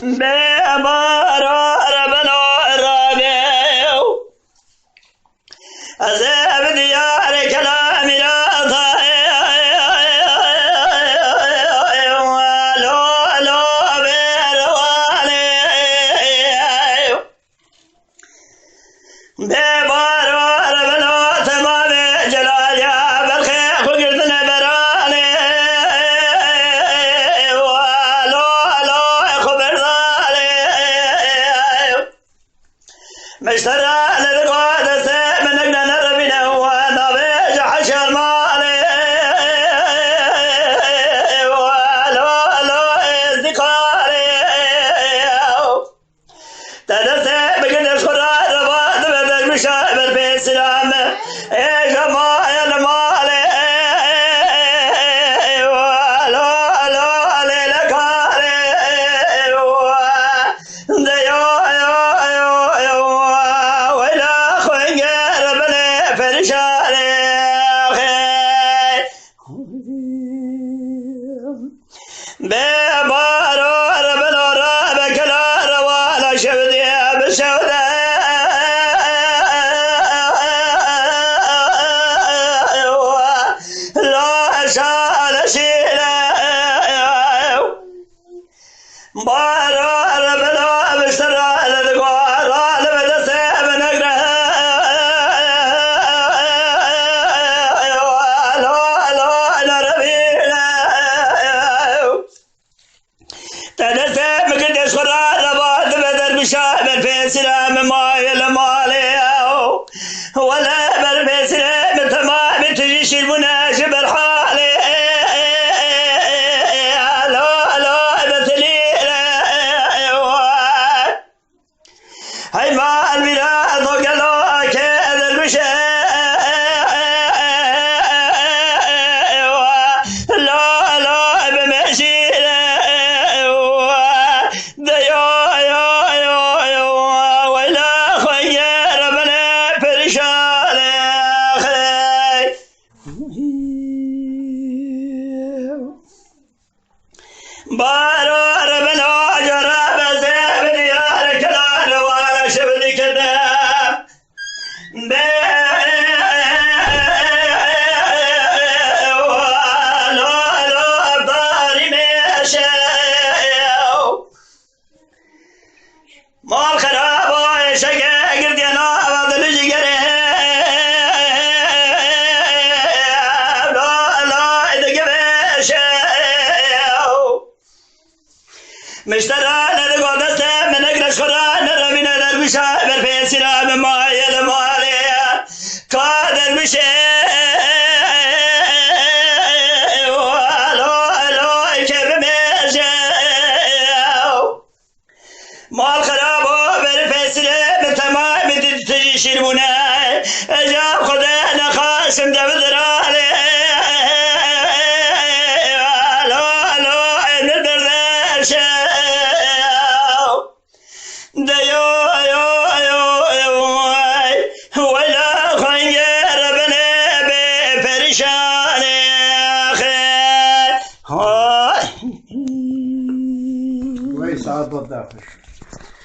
ببارا ربنا الرابع أزاب ديار كلامي لا مشترى للقادة من أجل نربنا ونبيج حشر مالي ولو ازدقاري تدسي بقدر شرار رباط بدك مشابر في سلام جماعي المالي ولو للكاري ببارو ربنا رابك لا روالا شودي بشودة لا شال شيلة بارو ربنا بشترى للقوارا لبدسي بنقره تدسي مقدس قرار رباط بدر بشابر في سلام ماي المالي ولا بر في سلام تمام تجيش المناجب الحالي لا بثليل هاي ما البلاد وقالوا كذا المشي لا بمشي بارو ربنا جرب زيب ديار كلال وانا شبدي كذاب ولو باري ماشي مال خراب شقا قرد ينا فضل جقري لا إذا قبش مشترى للقدس من أجل شخران ربنا للمشابر في سلام ماي المالي قادر مشي ولو كيف مشي مال خرابو في سلام تمام تجيش المناي جاب خدانا خاسم دبدرالي كويس عض الدافش